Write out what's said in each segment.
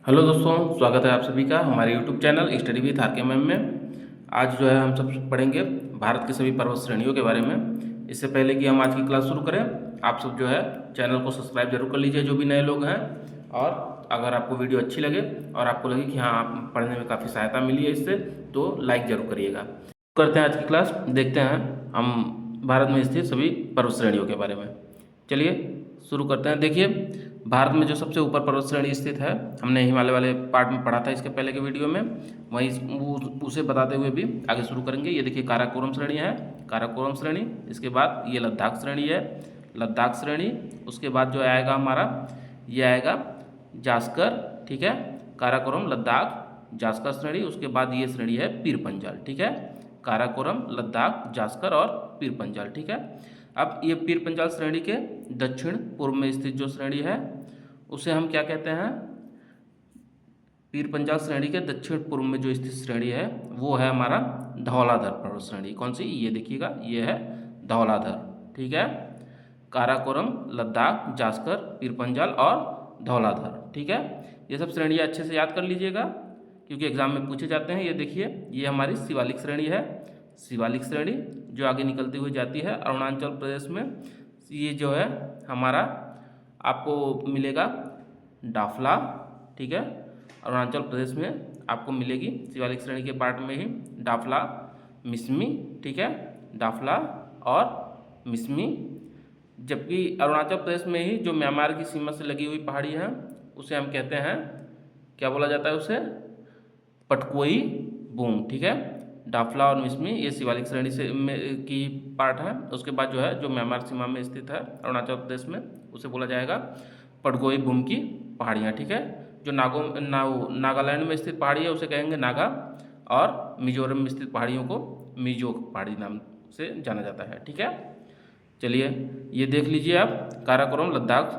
Hello दोस्तों, स्वागत है आप सभी का हमारे YouTube channel study with R K ma'am में। आज जो है हम सब पढ़ेंगे भारत की सभी पर्वत श्रेणियों के बारे में। इससे पहले कि हम आज की क्लास शुरू करें, आप सब जो है चैनल को सब्सक्राइब जरूर कर लीजिए जो भी नए लोग हैं। और अगर आपको वीडियो अच्छी लगे और आपको लगे कि हाँ आप पढ़ने में काफ़ी सहायता मिली है इससे, तो लाइक ज़रूर करिएगा। करते हैं आज की क्लास, देखते हैं हम भारत में स्थित सभी पर्वत श्रेणियों के बारे में। चलिए शुरू करते हैं। देखिए, भारत में जो सबसे ऊपर पर्वत श्रेणी स्थित है, हमने हिमालय वाले पार्ट में पढ़ा था इसके पहले के वीडियो में, वहीं उसे बताते हुए भी आगे शुरू करेंगे। ये देखिए काराकोरम श्रेणी है, काराकोरम श्रेणी। इसके बाद ये लद्दाख श्रेणी है, लद्दाख श्रेणी। उसके बाद जो आएगा हमारा, ये आएगा जास्कर, ठीक है, काराकोरम लद्दाख जास्कर श्रेणी। उसके बाद ये श्रेणी है पीर पंजाल, ठीक है, काराकोरम लद्दाख जास्कर और पीर पंजाल, ठीक है। अब ये पीर पंजाल श्रेणी के दक्षिण पूर्व में स्थित जो श्रेणी है उसे हम क्या कहते हैं? पीर पंजाल श्रेणी के दक्षिण पूर्व में जो स्थित श्रेणी है वो है हमारा धौलाधर पर्वत श्रेणी। कौन सी? ये देखिएगा, ये है धौलाधर, ठीक है। काराकोरम लद्दाख जास्कर पीर पंजाल और धौलाधर, ठीक है। ये सब श्रेणियाँ अच्छे से याद कर लीजिएगा क्योंकि एग्जाम में पूछे जाते हैं। ये देखिए, ये हमारी शिवालिक श्रेणी है, शिवालिक श्रेणी जो आगे निकलती हुई जाती है अरुणाचल प्रदेश में। ये जो है हमारा आपको मिलेगा डाफला, ठीक है, अरुणाचल प्रदेश में आपको मिलेगी शिवालिक श्रेणी के पार्ट में ही डाफला मिसमी, ठीक है, डाफला और मिसमी। जबकि अरुणाचल प्रदेश में ही जो म्यांमार की सीमा से लगी हुई पहाड़ी है उसे हम कहते हैं, क्या बोला जाता है उसे? पटकोई बूम, ठीक है। डाफला और मिसमी ये शिवालिक श्रेणी से की पार्ट है। उसके बाद जो है जो म्यांमार सीमा में स्थित है अरुणाचल प्रदेश में उसे बोला जाएगा पटगोई बूम की पहाड़ियाँ, ठीक है। जो नागालैंड में स्थित पहाड़ी है उसे कहेंगे नागा, और मिजोरम में स्थित पहाड़ियों को मिजो पहाड़ी नाम से जाना जाता है, ठीक है। चलिए ये देख लीजिए आप, काराकोरम लद्दाख,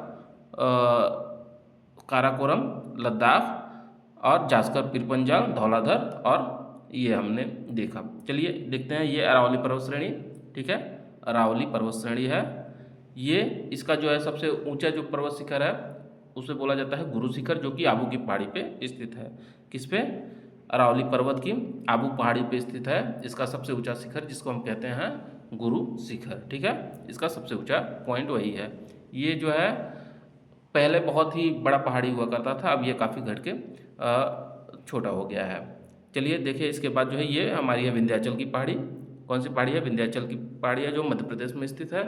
काराकोरम लद्दाख और जास्कर पीर पंजाल धौलाधर, और ये हमने देखा। चलिए देखते हैं, ये अरावली पर्वत श्रेणी, ठीक है, अरावली पर्वत श्रेणी है। ये इसका जो है सबसे ऊंचा जो पर्वत शिखर है उसे बोला जाता है गुरु शिखर, जो कि आबू की पहाड़ी पे स्थित है। किस पे? अरावली पर्वत की आबू पहाड़ी पे स्थित है इसका सबसे ऊंचा शिखर, जिसको हम कहते हैं गुरु शिखर, ठीक है। इसका सबसे ऊंचा पॉइंट वही है। ये जो है पहले बहुत ही बड़ा पहाड़ी हुआ करता था, अब ये काफ़ी घट के छोटा हो गया है। चलिए देखिए, इसके बाद जो है ये हमारी है विंध्याचल की पहाड़ी। कौन सी पहाड़ी है? विंध्याचल की पहाड़ी है जो मध्य प्रदेश में स्थित है,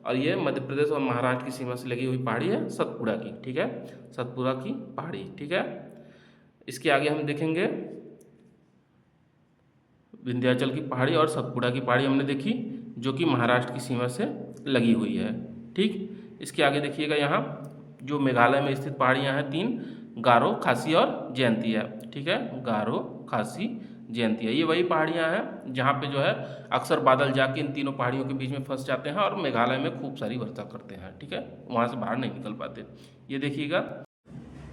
और ये मध्य प्रदेश और महाराष्ट्र की सीमा से लगी हुई पहाड़ी है सतपुड़ा की, ठीक है, सतपुड़ा की पहाड़ी, ठीक है। इसके आगे हम देखेंगे विंध्याचल की पहाड़ी और सतपुड़ा की पहाड़ी हमने देखी, जो कि महाराष्ट्र की सीमा से लगी हुई है, ठीक। इसके आगे देखिएगा, यहाँ जो मेघालय में स्थित पहाड़ियाँ हैं तीन, गारो, खासी और जयंतिया, ठीक है, गारो, खासी, जयंतिया। ये वही पहाड़ियाँ हैं जहाँ पे जो है अक्सर बादल जाके इन तीनों पहाड़ियों के बीच में फंस जाते हैं और मेघालय में खूब सारी वर्षा करते हैं, ठीक है, वहाँ से बाहर नहीं निकल पाते। ये देखिएगा,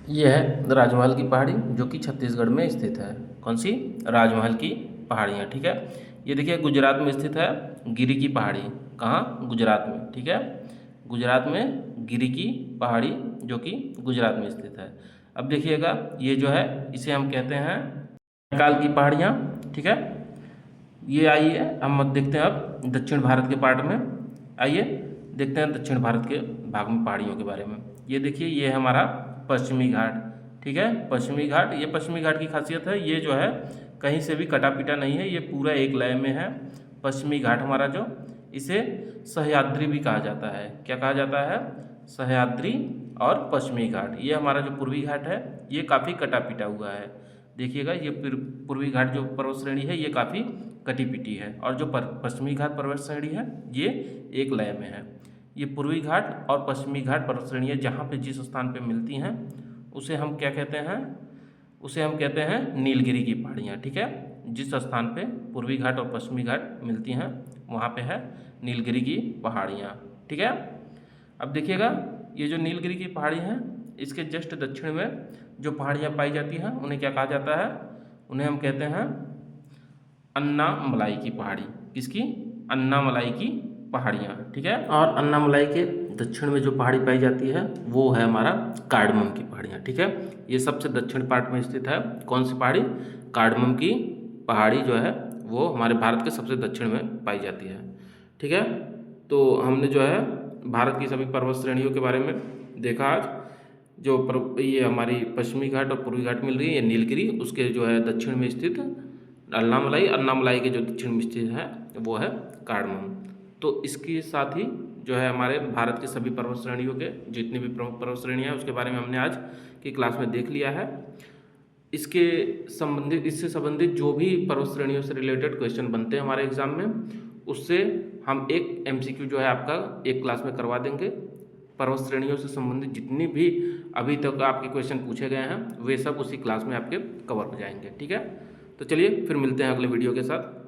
ये है राजमहल की पहाड़ी जो कि छत्तीसगढ़ में स्थित है। कौन सी? राजमहल की पहाड़ियाँ, ठीक है। ये देखिए गुजरात में स्थित है गिरी की पहाड़ी। कहाँ? गुजरात में, ठीक है, गुजरात में गिरी की पहाड़ी जो कि गुजरात में स्थित है। अब देखिएगा, ये जो है इसे हम कहते हैं महाकाल की पहाड़ियाँ, ठीक है। ये आइए हम देखते हैं अब दक्षिण भारत के पार्ट में। आइए देखते हैं दक्षिण भारत के भाग में पहाड़ियों के बारे में। ये देखिए, ये है हमारा पश्चिमी घाट, ठीक है, पश्चिमी घाट। ये पश्चिमी घाट की खासियत है, ये जो है कहीं से भी कटा पिटा नहीं है, ये पूरा एक लय में है। पश्चिमी घाट हमारा जो, इसे सह्याद्री भी कहा जाता है। क्या कहा जाता है? सह्याद्री और पश्चिमी घाट। ये हमारा जो पूर्वी घाट है ये काफ़ी कटा पिटा हुआ है। देखिएगा, ये पूर्वी घाट जो पर्वत श्रेणी है ये काफ़ी कटी पिटी है, और जो पश्चिमी घाट पर्वत श्रेणी है ये एक लय में है। ये पूर्वी घाट और पश्चिमी घाट पर्वत श्रेणियाँ जहाँ पे जिस स्थान पे मिलती हैं उसे हम क्या कहते हैं? उसे हम कहते हैं नीलगिरी की पहाड़ियाँ, ठीक है। जिस स्थान पे पूर्वी घाट और पश्चिमी घाट मिलती हैं वहाँ पे है नीलगिरी की पहाड़ियाँ, ठीक है। अब देखिएगा, ये जो नीलगिरी की पहाड़ी हैं इसके जस्ट दक्षिण में जो पहाड़ियाँ पाई जाती हैं उन्हें क्या कहा जाता है? उन्हें हम कहते हैं अन्नामलाई की पहाड़ी। किसकी? अन्नामलाई की पहाड़ियाँ, ठीक है। और अन्नामलाई के दक्षिण में जो पहाड़ी पाई जाती है वो है हमारा कार्डमम की पहाड़ियाँ। ठीक है, ये सबसे दक्षिण पार्ट में स्थित है। कौन सी पहाड़ी? कार्डमम की पहाड़ी जो है वो हमारे भारत के सबसे दक्षिण में पाई जाती है। ठीक है, तो हमने जो है भारत की सभी पर्वत श्रेणियों के बारे में देखा आज। जो ये हमारी पश्चिमी घाट और पूर्वी घाट मिल रही है, ये नीलगिरी, उसके जो है दक्षिण में स्थित अन्नामलाई, अन्नामलाई के जो दक्षिण में स्थित है वो है कार्डमम। तो इसके साथ ही जो है हमारे भारत के सभी पर्वत श्रेणियों के जितनी भी प्रमुख पर्वत श्रेणियाँ हैं उसके बारे में हमने आज की क्लास में देख लिया है। इससे संबंधित जो भी पर्वत श्रेणियों से रिलेटेड क्वेश्चन बनते हैं हमारे एग्जाम में, उससे हम एक MCQ जो है आपका एक क्लास में करवा देंगे। पर्वत श्रेणियों से संबंधित जितनी भी अभी तक आपके क्वेश्चन पूछे गए हैं वे सब उसी क्लास में आपके कवर हो जाएंगे। ठीक है, तो चलिए फिर मिलते हैं अगले वीडियो के साथ।